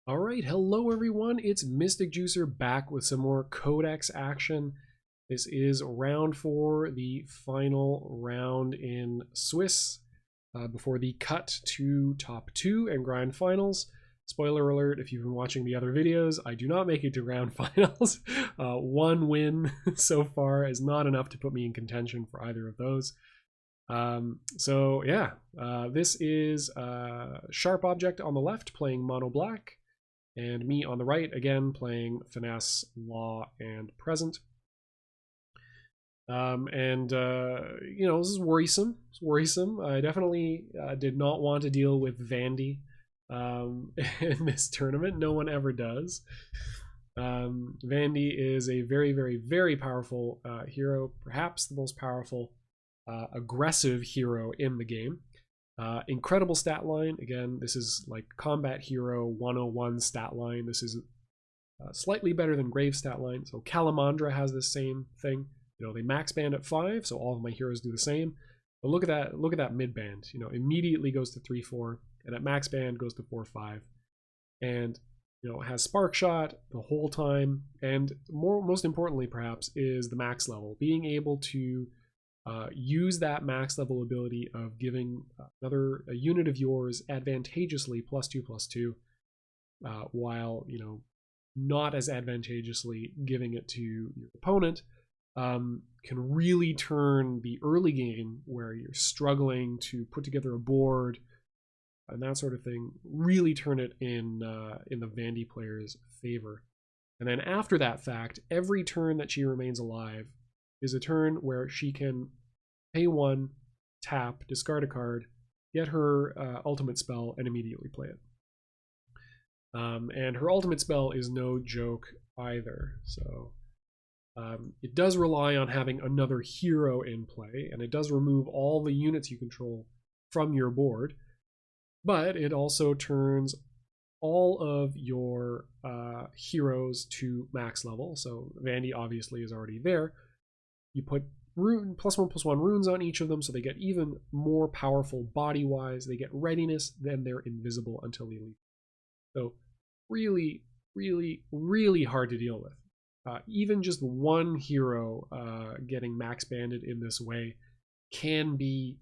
All right, hello everyone. It's mysticjuicer back with some more Codex action. This is round 4, the final round in Swiss before the cut to top 2 and grand finals. Spoiler alert, if you've been watching the other videos, I do not make it to grand finals. One win so far is not enough to put me in contention for either of those. This is sharpobject on the left playing mono black, and me on the right again playing finesse, law, and present. This is worrisome. It's worrisome. I definitely did not want to deal with Vandy in this tournament. No one ever does. Vandy is a very, very, very powerful hero, perhaps the most powerful aggressive hero in the game. Incredible stat line. Again, this is like combat hero 101 stat line. This is slightly better than Grave stat line. So Calamandra has the same thing. You know, they max band at 5, so all of my heroes do the same. But look at that. Look at that mid band. You know, immediately goes to 3/4, and at max band goes to 4/5, and you know, has spark shot the whole time. And most importantly, perhaps, is the max level. Being able to use that max level ability of giving a unit of yours advantageously +2/+2, while not as advantageously giving it to your opponent, can really turn the early game where you're struggling to put together a board and that sort of thing, really turn it in the Vandy player's favor. And then after that fact, every turn that she remains alive is a turn where she can pay 1, tap, discard a card, get her ultimate spell, and immediately play it. And her ultimate spell is no joke either. So it does rely on having another hero in play, and it does remove all the units you control from your board, but it also turns all of your heroes to max level. So Vandy obviously is already there. You put +1/+1 runes on each of them, so they get even more powerful body-wise. They get readiness, then they're invisible until they leave. So really, really, really hard to deal with. Even just one hero getting max banded in this way can be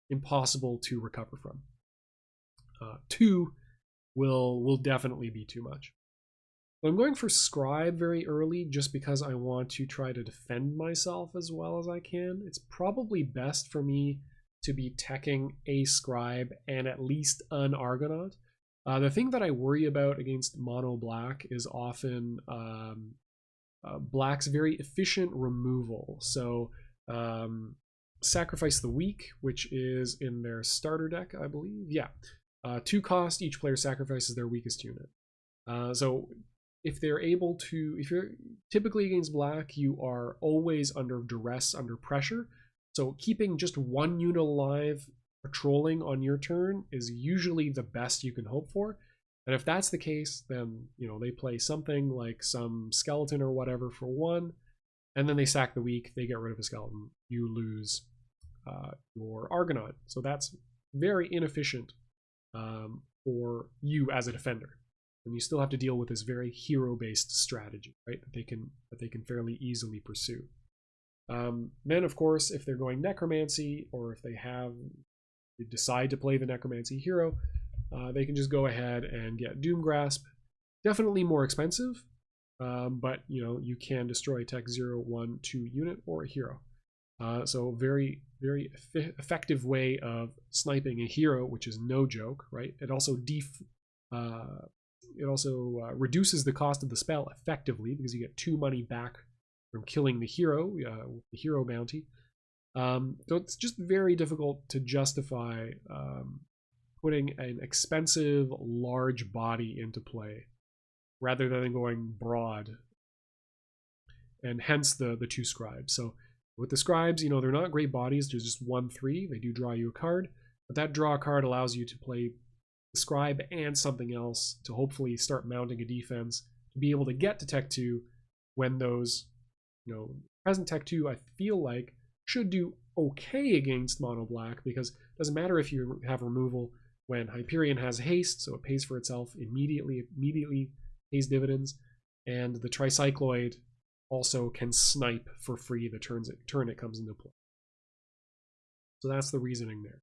impossible to recover from. 2 will definitely be too much. So I'm going for Scribe very early just because I want to try to defend myself as well as I can. It's probably best for me to be teching a Scribe and at least an Argonaut. The thing that I worry about against mono black is often black's very efficient removal. So Sacrifice the Weak, which is in their starter deck, I believe. Yeah. 2 cost, each player sacrifices their weakest unit. So if you're typically against black, you are always under duress, under pressure. So keeping just 1 unit alive patrolling on your turn is usually the best you can hope for. And if that's the case, then they play something like some skeleton or whatever for 1, and then they sack the weak, they get rid of a skeleton, you lose your Argonaut. So that's very inefficient for you as a defender. And you still have to deal with this very hero-based strategy, right? That they can fairly easily pursue. Then, of course, if they're going necromancy, or if they decide to play the necromancy hero, they can just go ahead and get Doom Grasp. Definitely more expensive, but you can destroy tech 0, 1, 2 unit or a hero. So very, very effective way of sniping a hero, which is no joke, right? It also reduces the cost of the spell effectively because you get 2 money back from killing the hero with the hero bounty. So it's just very difficult to justify putting an expensive large body into play rather than going broad, and hence the 2 scribes. So with the scribes, they're not great bodies. There's just 1/3. They do draw you a card, but that draw card allows you to play the scribe and something else to hopefully start mounting a defense to be able to get to tech 2 when those, present tech 2 I feel like should do okay against mono black, because it doesn't matter if you have removal, when Hyperion has haste, so it pays for itself immediately pays dividends, and the Tricycloid also can snipe for free the turn it comes into play. So that's the reasoning there.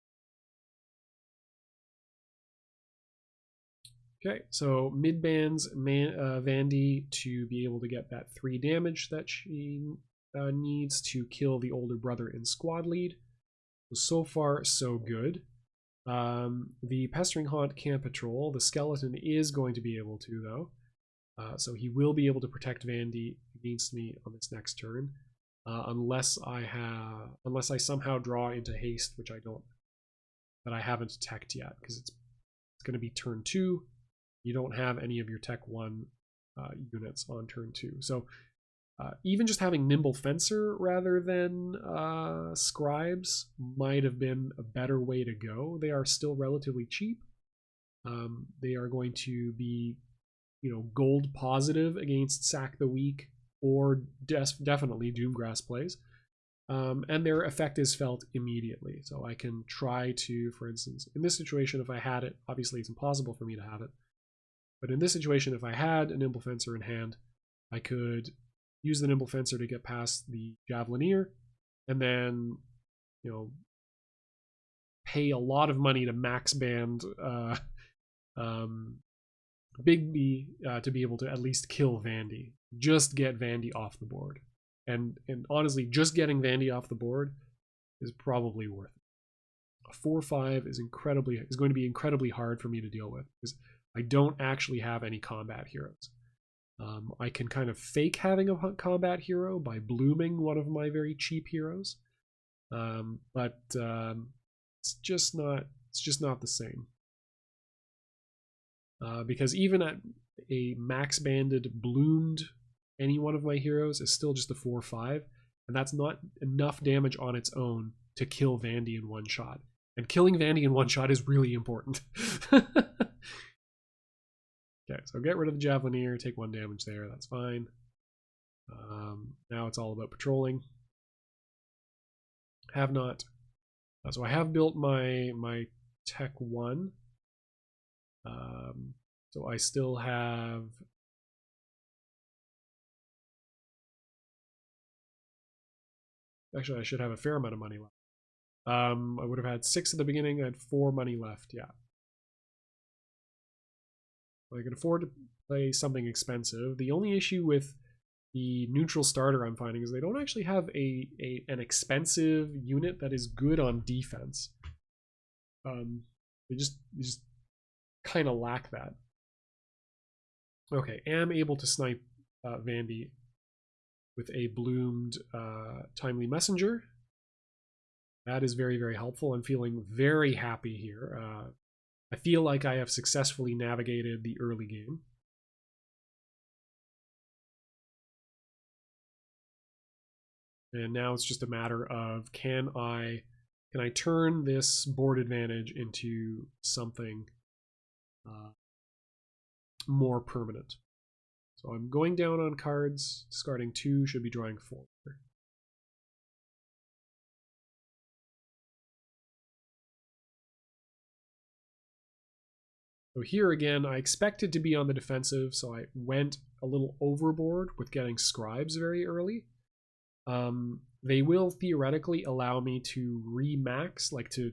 Okay, so mid-bands Vandy to be able to get that 3 damage that she needs to kill the older brother in squad lead. So far, so good. The Pestering Haunt can't patrol. The Skeleton is going to be able to, though. So he will be able to protect Vandy against me on this next turn, unless I somehow draw into haste, which I don't, that I haven't teched yet, because it's going to be turn 2. You don't have any of your Tech 1 units on turn 2. So even just having Nimble Fencer rather than Scribes might have been a better way to go. They are still relatively cheap. They are going to be, gold positive against Sack the Weak or definitely Doomgrass plays. And their effect is felt immediately. So I can try to, for instance, in this situation, if I had it, obviously it's impossible for me to have it. But in this situation, if I had a Nimble Fencer in hand, I could use the Nimble Fencer to get past the Javelineer, and then, pay a lot of money to max band Big B to be able to at least kill Vandy. Just get Vandy off the board. And honestly, just getting Vandy off the board is probably worth it. A 4/5 is going to be incredibly hard for me to deal with, because I don't actually have any combat heroes. I can kind of fake having a combat hero by blooming one of my very cheap heroes, but it's just not the same. Because even at a max banded bloomed any one of my heroes is still just a 4/5, and that's not enough damage on its own to kill Vandy in one shot. And killing Vandy in one shot is really important. Okay, so get rid of the Javelineer, take 1 damage there, that's fine. Now it's all about patrolling. Have not. So I have built my Tech 1. So I still have... Actually, I should have a fair amount of money left. I would have had 6 at the beginning, I had 4 money left, yeah. I can afford to play something expensive. The only issue with the neutral starter I'm finding is they don't actually have an expensive unit that is good on defense. They just kind of lack that. Okay, am able to snipe Vandy with a bloomed Timely Messenger. That is very, very helpful. I'm feeling very happy here. I feel like I have successfully navigated the early game. And now it's just a matter of can I turn this board advantage into something more permanent. So I'm going down on cards, discarding 2, should be drawing 4. So here again, I expected to be on the defensive, so I went a little overboard with getting Scribes very early. They will theoretically allow me to re-max, like to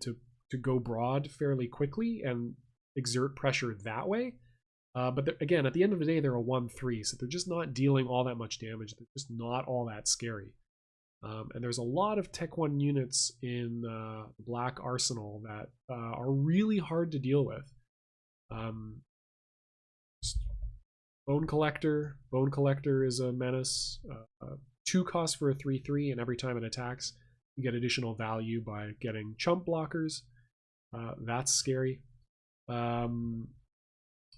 go broad fairly quickly and exert pressure that way. But again, at the end of the day, they're a 1/3, so they're just not dealing all that much damage. They're just not all that scary. And there's a lot of Tech 1 units in the Black Arsenal that are really hard to deal with. Bone Collector. Bone Collector is a menace. 2 costs for a 3/3, and every time it attacks, you get additional value by getting chump blockers. That's scary.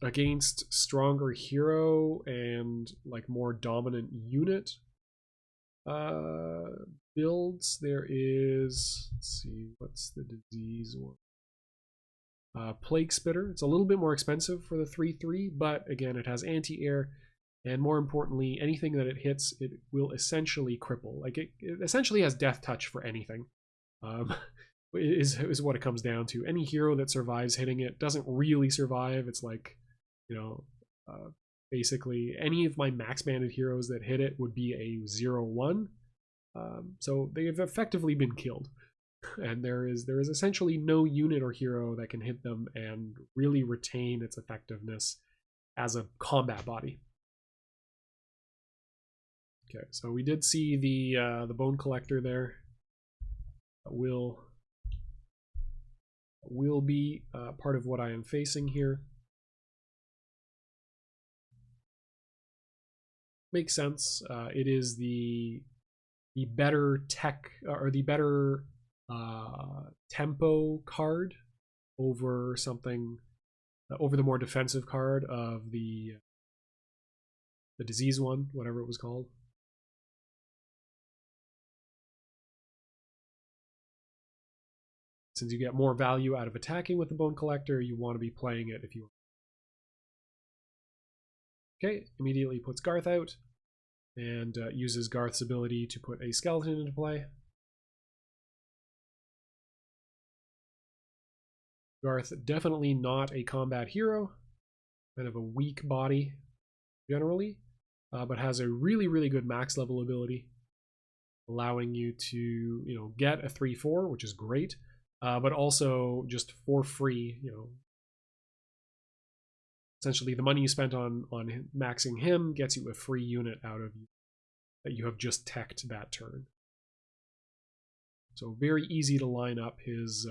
Against stronger hero and like more dominant unit builds, there is, let's see, what's the disease one? Plague Spitter. It's a little bit more expensive for the 3/3, but again, it has anti-air, and more importantly, anything that it hits, it will essentially cripple. Like it essentially has death touch for anything. is what it comes down to. Any hero that survives hitting it doesn't really survive. It's like, you know, basically any of my max banded heroes that hit it would be a 0-1. So they have effectively been killed. And there is essentially no unit or hero that can hit them and really retain its effectiveness as a combat body. Okay, so we did see the bone collector there. Will be part of what I am facing here. Makes sense. It is the better tech or the better tempo card over something over the more defensive card of the disease one, whatever it was called. Since you get more value out of attacking with the bone collector, you want to be playing it if you want. Okay, immediately puts Garth out and uses Garth's ability to put a skeleton into play. Garth, definitely not a combat hero, kind of a weak body generally, but has a really, really good max level ability, allowing you to, you know, get a 3/4, which is great, but also just for free, you know, essentially the money you spent on maxing him gets you a free unit out of you that you have just teched that turn. So very easy to line up his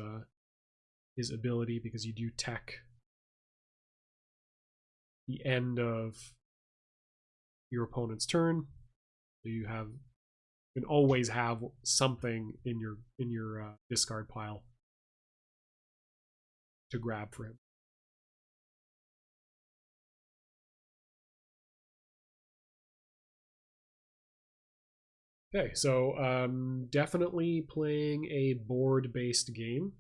ability because you do tech the end of your opponent's turn. So you can always have something in your discard pile to grab for him. Okay, so definitely playing a board-based game.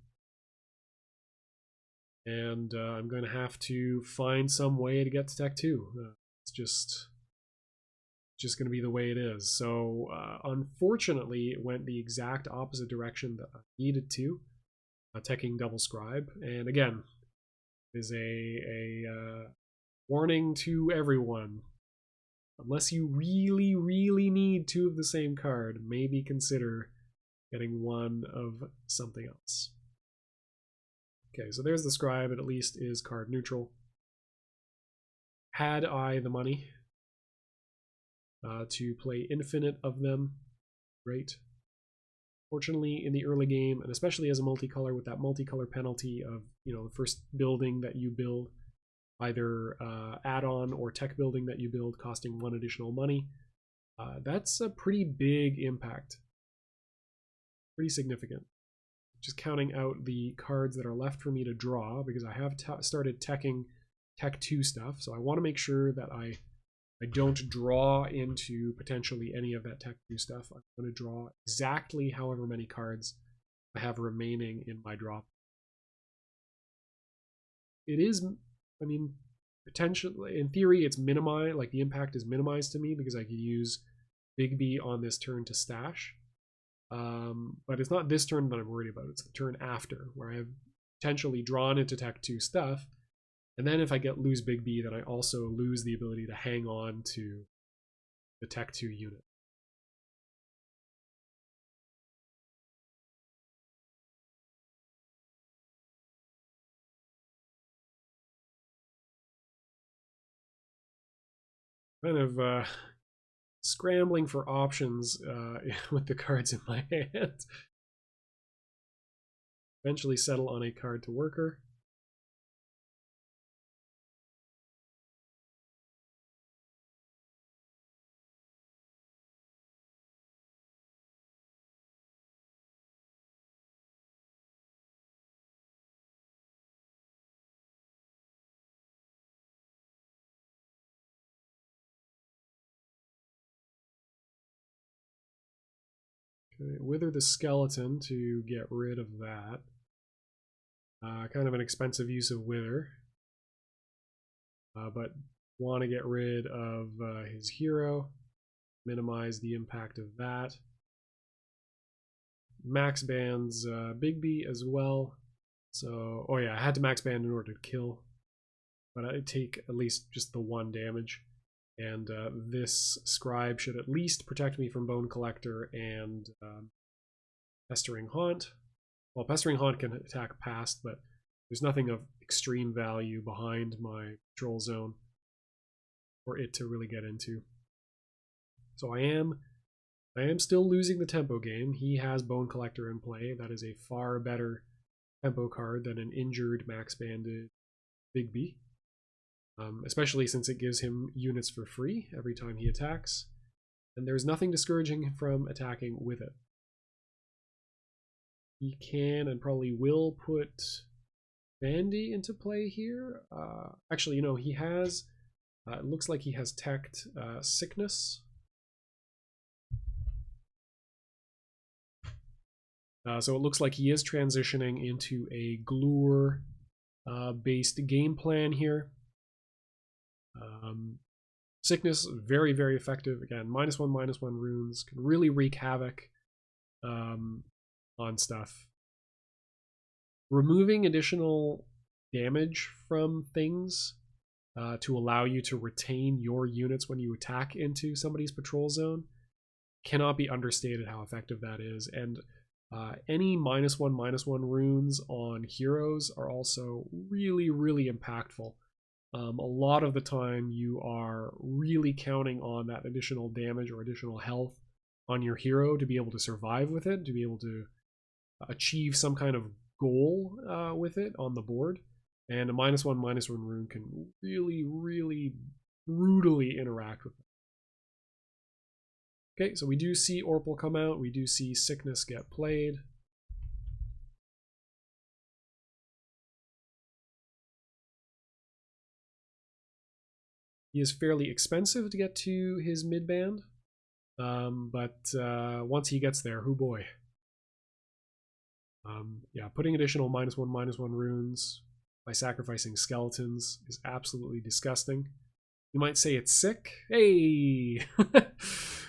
And I'm going to have to find some way to get to Tech 2. It's just going to be the way it is. So unfortunately, it went the exact opposite direction that I needed to, teching Double Scribe. And again, is a warning to everyone. Unless you really, really need two of the same card, maybe consider getting one of something else. Okay, so there's the Scribe. It at least is card neutral. Had I the money to play infinite of them, great. Fortunately, in the early game, and especially as a multicolor with that multicolor penalty of, you know, the first building that you build, either add-on or tech building that you build costing 1 additional money, that's a pretty big impact. Pretty significant. Just counting out the cards that are left for me to draw, because I have started teching Tech 2 stuff, so I want to make sure that I don't draw into potentially any of that Tech 2 stuff. I'm going to draw exactly however many cards I have remaining in my draw. It is, I mean, potentially, in theory, it's minimized, like the impact is minimized to me because I can use Big B on this turn to stash. But it's not this turn that I'm worried about. It's the turn after, where I have potentially drawn into Tech 2 stuff. And then if I lose Big B, then I also lose the ability to hang on to the Tech 2 unit. Kind of scrambling for options with the cards in my hand. Eventually settle on a card to worker. Okay, wither the skeleton to get rid of that. Kind of an expensive use of wither. But want to get rid of his hero. Minimize the impact of that. max bands Bigby as well. So, oh yeah, I had to max band in order to kill, but I take at least just the 1 damage. And this scribe should at least protect me from Bone Collector and Pestering Haunt. Well, Pestering Haunt can attack past, but there's nothing of extreme value behind my control zone for it to really get into. So I am still losing the tempo game. He has Bone Collector in play. That is a far better tempo card than an injured max banded Bigby. Especially since it gives him units for free every time he attacks, and there's nothing discouraging him from attacking with it. He can and probably will put Bandy into play here. Actually, you know, he has, it looks like he has teched Sickness. So it looks like he is transitioning into a Glure based game plan here. Sickness, very, very effective. Again, -1/-1 runes can really wreak havoc on stuff. Removing additional damage from things to allow you to retain your units when you attack into somebody's patrol zone cannot be understated how effective that is. And any -1/-1 runes on heroes are also really, really impactful. A lot of the time you are really counting on that additional damage or additional health on your hero to be able to survive with it, to be able to achieve some kind of goal with it on the board. And a -1/-1 rune can really, really brutally interact with it. Okay, so we do see Orpal come out. We do see Sickness get played. He is fairly expensive to get to his mid-band, but once he gets there, hoo boy. Yeah, putting additional -1/-1 runes by sacrificing skeletons is absolutely disgusting. You might say it's sick. Hey!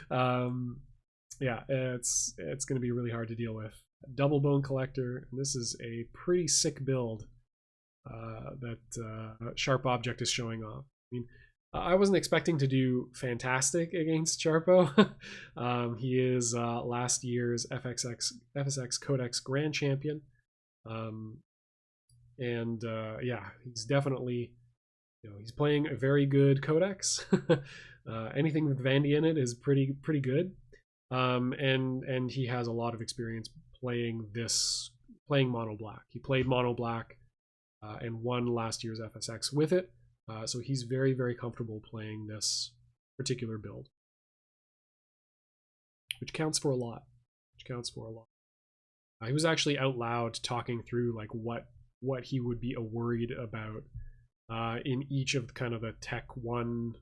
Yeah, it's going to be really hard to deal with. Double Bone Collector, and this is a pretty sick build that Sharp Object is showing off. I mean, I wasn't expecting to do fantastic against Sharpo. He is last year's FSX Codex Grand Champion. Yeah, he's definitely, you know, he's playing a very good Codex. Anything with Vandy in it is pretty good. And he has a lot of experience playing Mono Black. He played Mono Black and won last year's FSX with it. So he's very, very comfortable playing this particular build, which counts for a lot. He was actually out loud talking through like what he would be worried about in each of kind of the Tech 1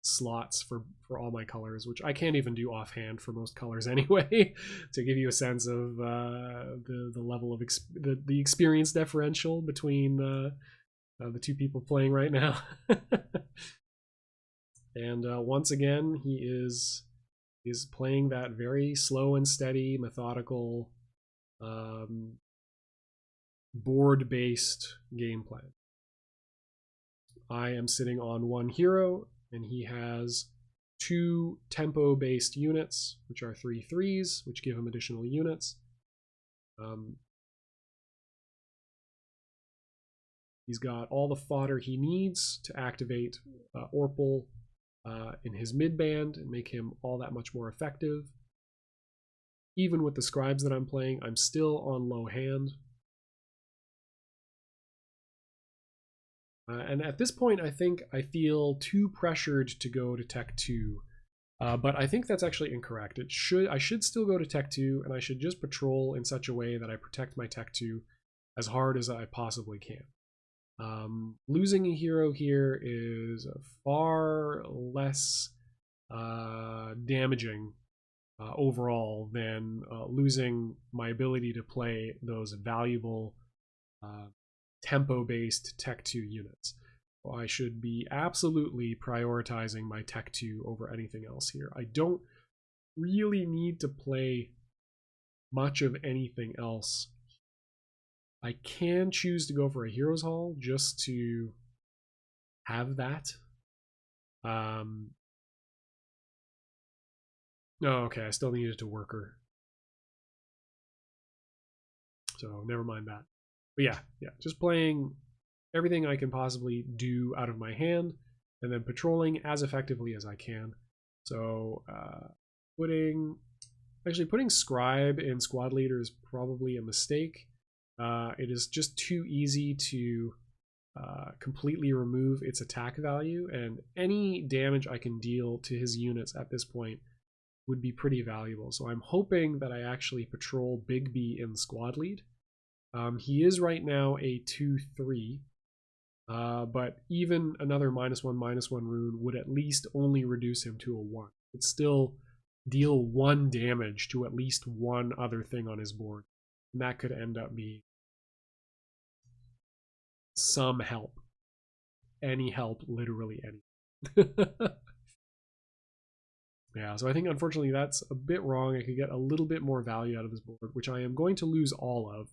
slots for all my colors, which I can't even do offhand for most colors anyway, to give you a sense of the level of the experience differential between the two people playing right now. And once again, he is playing that very slow and steady, methodical, board-based game plan. I am sitting on 1 hero, and he has 2 tempo-based units, which are 3/3s, which give him additional units. He's got all the fodder he needs to activate Orpal in his mid-band and make him all that much more effective. Even with the scribes that I'm playing, I'm still on low hand. And at this point, I think I feel too pressured to go to Tech 2. But I think that's actually incorrect. I should still go to Tech 2, and I should just patrol in such a way that I protect my Tech 2 as hard as I possibly can. Losing a hero here is far less damaging overall than losing my ability to play those valuable tempo-based Tech 2 units. So I should be absolutely prioritizing my Tech 2 over anything else here. I don't really need to play much of anything else. I can choose to go for a Heroes Hall just to have that. No, okay, I still needed to worker. So never mind that. But yeah, just playing everything I can possibly do out of my hand, and then patrolling as effectively as I can. So putting Scribe in Squad Leader is probably a mistake. It is just too easy to completely remove its attack value, and any damage I can deal to his units at this point would be pretty valuable. So I'm hoping that I actually patrol Big B in Squad Lead. He is right now a 2/3, but even another -1/-1 rune would at least only reduce him to a 1. It's still deal 1 damage to at least one other thing on his board, and that could end up being some help. Any help, literally any. Yeah, so I think unfortunately that's a bit wrong. I could get a little bit more value out of this board, which I am going to lose all of.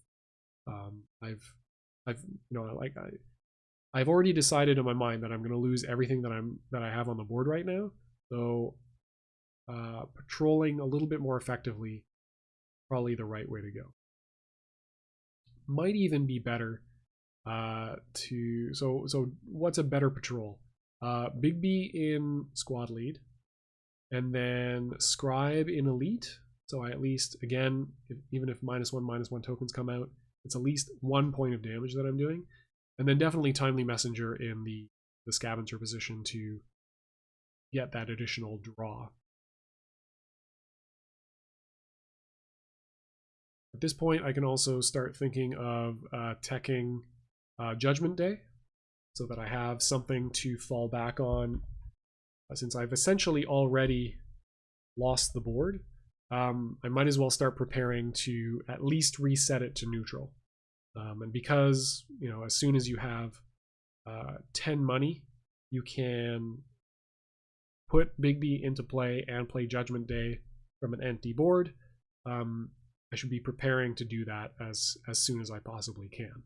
I've already decided in my mind that I'm going to lose everything that I have on the board right now. So patrolling a little bit more effectively, probably the right way to go. Might even be better so what's a better patrol? Big B in Squad Lead, and then Scribe in Elite. So I at least, again, even if -1/-1 tokens come out, it's at least 1 point of damage that I'm doing. And then definitely Timely Messenger in the Scavenger position to get that additional draw. At this point, I can also start thinking of teching Judgment Day, so that I have something to fall back on. Since I've essentially already lost the board, I might as well start preparing to at least reset it to neutral. And because, as soon as you have 10 money, you can put Big B into play and play Judgment Day from an empty board. I should be preparing to do that as soon as I possibly can.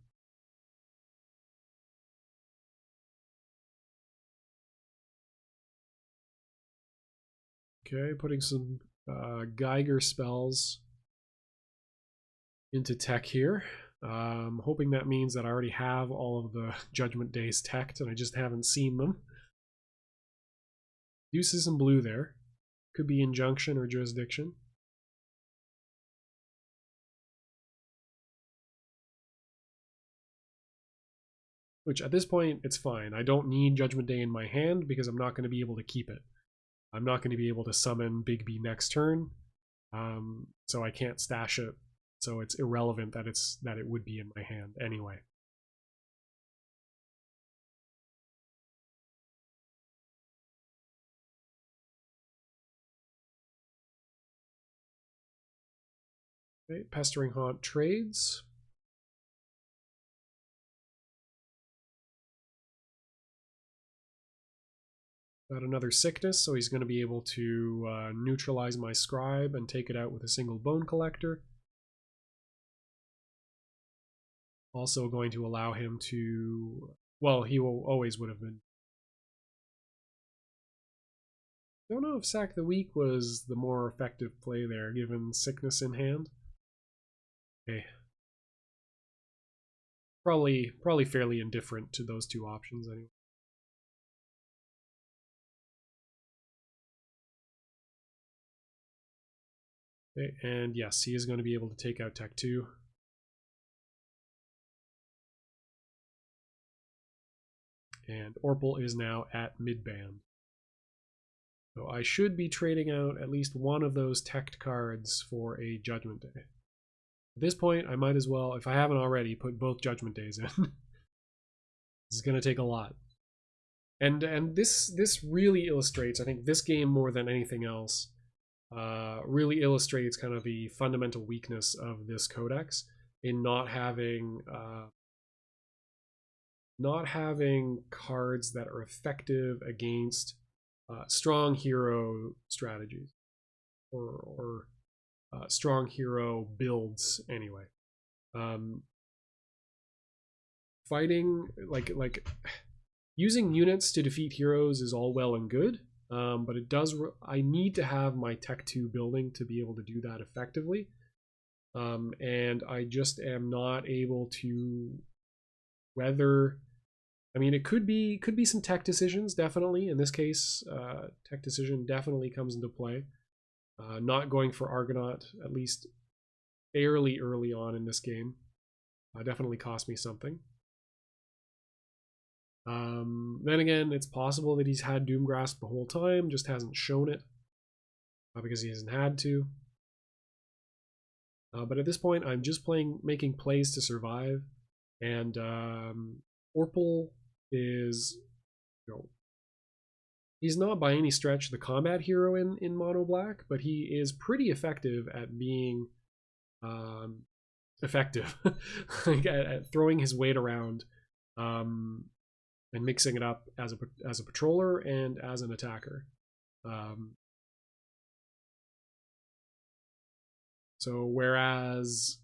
Okay, putting some Geiger spells into tech here. Hoping that means that I already have all of the Judgment Days teched and I just haven't seen them. Do see some blue there. Could be Injunction or Jurisdiction. Which at this point, it's fine. I don't need Judgment Day in my hand because I'm not going to be able to keep it. I'm not going to be able to summon Big B next turn, so I can't stash it. So it's irrelevant that it would be in my hand anyway. Okay, Pestering Haunt trades. Got another sickness, so he's going to be able to neutralize my Scribe and take it out with a single Bone Collector. Also going to allow him to, well, he always would have been. I don't know if Sack the Weak was the more effective play there, given sickness in hand. Okay. Probably fairly indifferent to those two options anyway. Okay, and yes, he is going to be able to take out Tech 2. And Orpal is now at mid-band. So I should be trading out at least one of those teched cards for a Judgment Day. At this point, I might as well, if I haven't already, put both Judgment Days in. This is going to take a lot. And this really illustrates, I think this game more than anything else, really illustrates kind of the fundamental weakness of this codex in not having cards that are effective against strong hero strategies or strong hero builds anyway. Fighting like using units to defeat heroes is all well and good, but it does. I need to have my Tech 2 building to be able to do that effectively, and I just am not able to weather. I mean, it could be some tech decisions, definitely. In this case, tech decision definitely comes into play. Not going for Argonaut, at least fairly early on in this game, definitely cost me something. Then again, it's possible that he's had Doomgrasp the whole time, just hasn't shown it because he hasn't had to. But at this point, I'm just making plays to survive, and Orpal is, he's not by any stretch the combat hero in Mono Black, but he is pretty effective at being effective, like at throwing his weight around. And mixing it up as a patroller and as an attacker. So whereas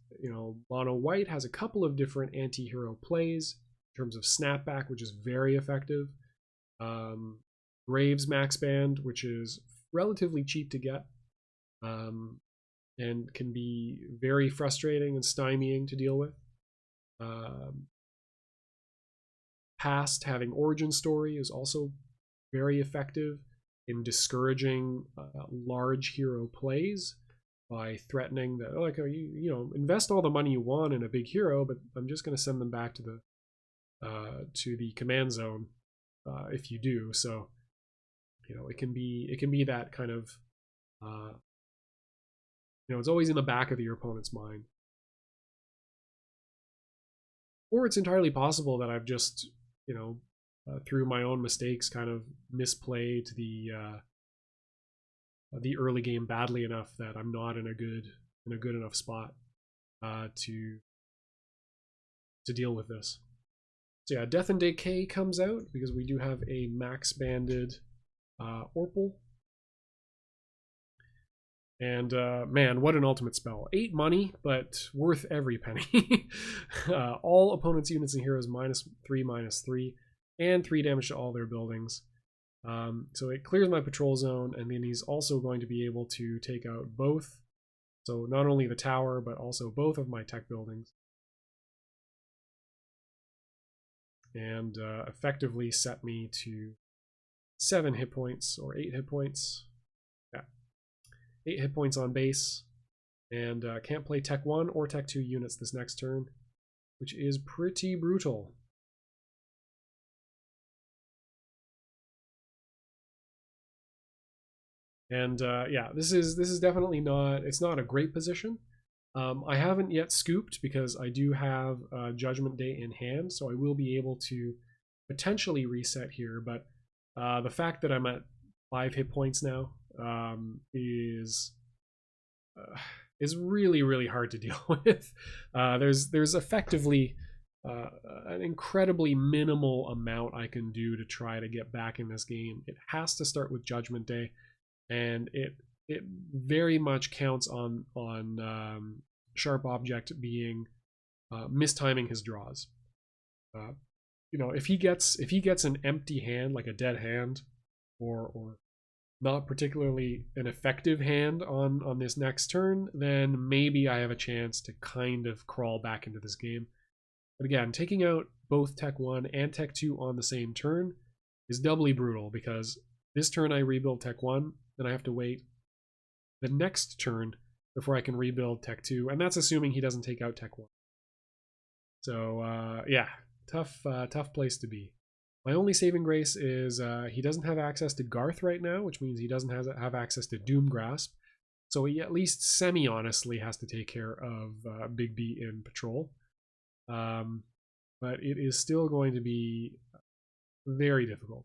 Mono White has a couple of different anti-hero plays in terms of Snapback, which is very effective. Graves Max Band, which is relatively cheap to get, and can be very frustrating and stymieing to deal with. Past having Origin Story is also very effective in discouraging large hero plays by threatening that, like, invest all the money you want in a big hero, but I'm just going to send them back to the command zone if you do. So it can be that kind of it's always in the back of your opponent's mind, or it's entirely possible that I've just through my own mistakes, kind of misplayed the early game badly enough that I'm not in a good enough spot to deal with this. So yeah, Death and Decay comes out because we do have a max banded Orpal. And man, what an ultimate spell. 8 money, but worth every penny. All opponents' units and heroes -3/-3, and 3 damage to all their buildings. So it clears my patrol zone, and then he's also going to be able to take out both. So not only the tower, but also both of my tech buildings. And effectively set me to 7 hit points, or 8 hit points. 8 hit points on base, and can't play Tech 1 or Tech 2 units this next turn, which is pretty brutal. And yeah, this is definitely it's not a great position. I haven't yet scooped because I do have Judgment Day in hand, so I will be able to potentially reset here, but the fact that I'm at 5 hit points now is really, really hard to deal with. There's effectively an incredibly minimal amount I can do to try to get back in this game. It has to start with Judgment Day, and it very much counts on Sharp Object being mistiming his draws. If he gets an empty hand, like a dead hand, or not particularly an effective hand on this next turn, then maybe I have a chance to kind of crawl back into this game. But again, taking out both Tech 1 and Tech 2 on the same turn is doubly brutal, because this turn I rebuild Tech 1, then I have to wait the next turn before I can rebuild Tech 2, and that's assuming he doesn't take out Tech 1. So yeah, tough place to be. My only saving grace is he doesn't have access to Garth right now, which means he doesn't have access to Doomgrasp. So he at least semi-honestly has to take care of Big B in Patrol. But it is still going to be very difficult.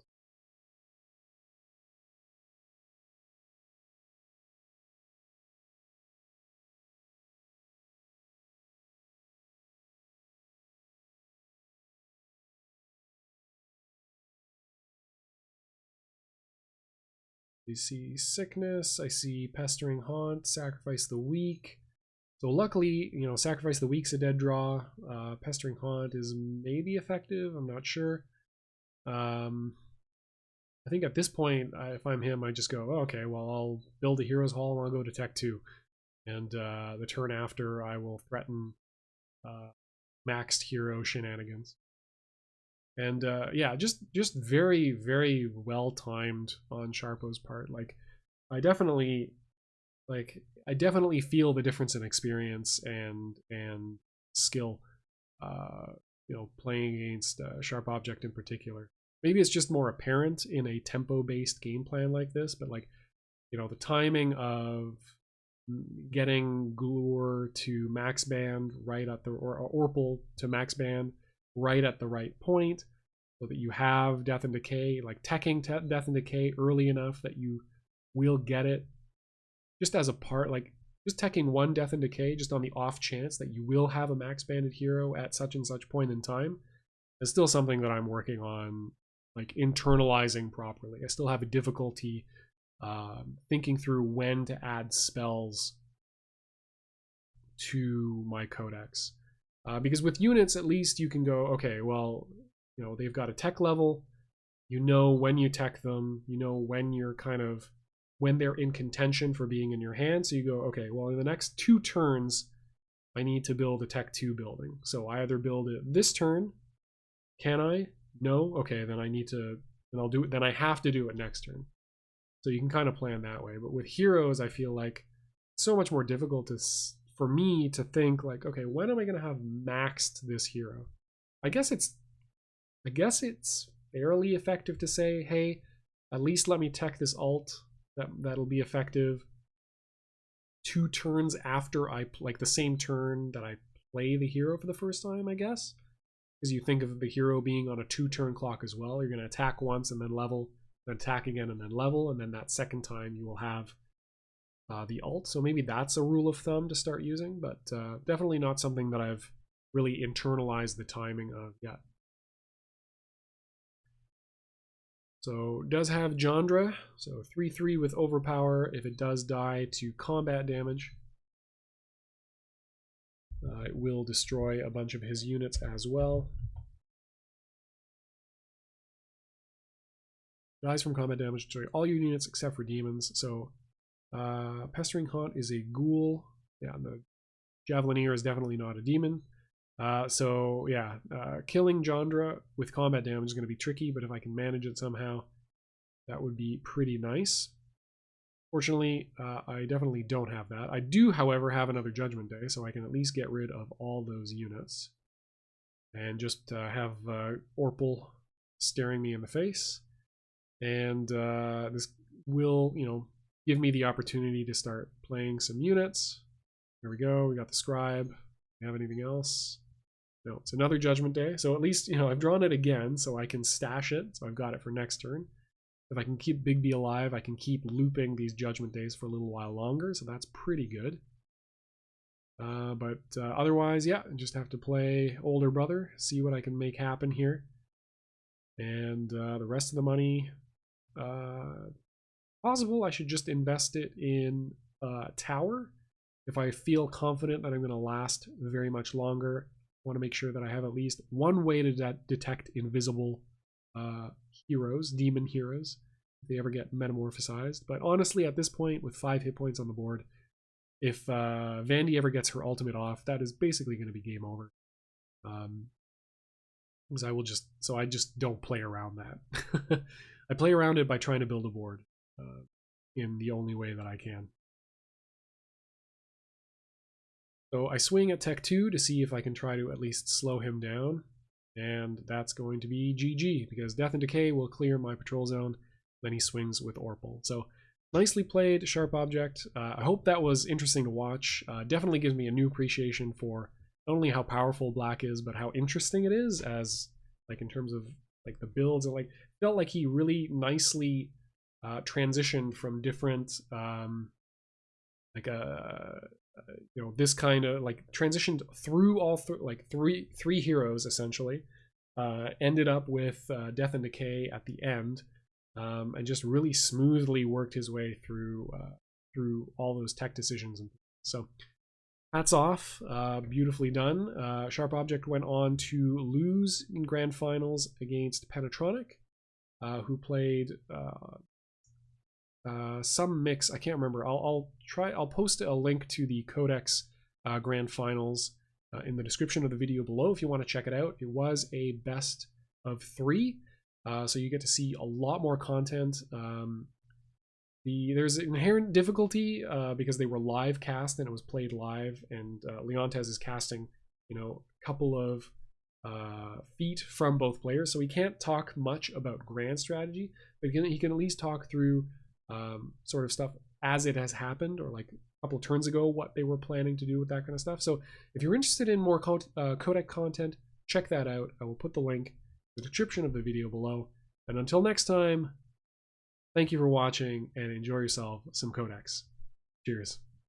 I see Sickness, I see Pestering Haunt, Sacrifice the Weak. So luckily, you know, Sacrifice the Weak's a dead draw. Pestering Haunt is maybe effective, I'm not sure. I think at this point, if I'm him, I just go, oh, okay, well, I'll build a Heroes Hall and I'll go to Tech 2. And the turn after, I will threaten maxed hero shenanigans. And yeah, just very, very well timed on Sharpo's part. Like, I definitely feel the difference in experience and skill. You know, playing against Sharp Object in particular. Maybe it's just more apparent in a tempo-based game plan like this, but like, you know, the timing of getting Glur to max band right at the, or Orpal to max band right at the right point, so that you have Death and Decay, like teching Death and Decay early enough that you will get it just as a part, like just teching one Death and Decay just on the off chance that you will have a max banded hero at such and such point in time is still something that I'm working on, like internalizing properly. I still have a difficulty thinking through when to add spells to my codex. Because with units, at least you can go, okay, well, you know, they've got a tech level, you know when you tech them, you know when you're kind of, when they're in contention for being in your hand, so you go, okay, well, in the next 2 turns, I need to build a tech 2 building. So I either build it this turn, can I? No? Okay, then I need to, then I'll do it, then I have to do it next turn. So you can kind of plan that way. But with heroes, I feel like it's so much more difficult for me to think like, okay, when am I going to have maxed this hero? I guess it's fairly effective to say, hey, at least let me tech this alt that'll be effective 2 turns after I, like the same turn that I play the hero for the first time, I guess. Because you think of the hero being on a 2-turn clock as well. You're going to attack once and then level, then attack again and then level, and then that second time you will have the alt. So maybe that's a rule of thumb to start using, but definitely not something that I've really internalized the timing of yet. So does have Jandra, so 3/3 with overpower if it does die to combat damage. It will destroy a bunch of his units as well. Dies from combat damage, destroy all your units except for demons. So Pestering Haunt is a ghoul. Yeah, the Javelineer is definitely not a demon. So yeah, killing Jandra with combat damage is going to be tricky, but if I can manage it somehow, that would be pretty nice. Fortunately, I definitely don't have that. I do, however, have another Judgment Day, so I can at least get rid of all those units. And just have Orpal staring me in the face. And this will, you know, give me the opportunity to start playing some units. Here we go, we got the Scribe. Do we have anything else? No, it's another Judgment Day. So at least, you know, I've drawn it again, so I can stash it. So I've got it for next turn. If I can keep Big B alive, I can keep looping these Judgment Days for a little while longer, so that's pretty good. But otherwise, yeah, I just have to play Older Brother, see what I can make happen here. And the rest of the money, possible I should just invest it in Tower. If I feel confident that I'm going to last very much longer, I want to make sure that I have at least one way to detect invisible heroes, demon heroes, if they ever get metamorphosized. But honestly, at this point, with 5 hit points on the board, if Vandy ever gets her ultimate off, that is basically going to be game over. Because I just don't play around that. I play around it by trying to build a board in the only way that I can. So I swing at Tech 2 to see if I can try to at least slow him down. And that's going to be GG, because Death and Decay will clear my patrol zone. Then he swings with Orpal. So nicely played, Sharp Object. I hope that was interesting to watch. Definitely gives me a new appreciation for not only how powerful Black is, but how interesting it is, as like in terms of like the builds. And like felt like he really nicely transitioned from different you know, this kind of like transitioned through all like three heroes essentially. Ended up with Death and Decay at the end. and just really smoothly worked his way through all those tech decisions. So hats off, beautifully done. sharpobject went on to lose in grand finals against Pentatronic, who played some mix. I can't remember. I'll post a link to the Codex grand finals in the description of the video below if you want to check it out. It was a best of 3, so you get to see a lot more content. There's inherent difficulty because they were live cast and it was played live, and Leontes is casting, a couple of feet from both players, so he can't talk much about grand strategy, but he can at least talk through sort of stuff as it has happened, or like a couple of turns ago, what they were planning to do with that kind of stuff. So if you're interested in more Codex content, check that out. I will put the link in the description of the video below. And until next time, thank you for watching and enjoy yourself some Codex. Cheers.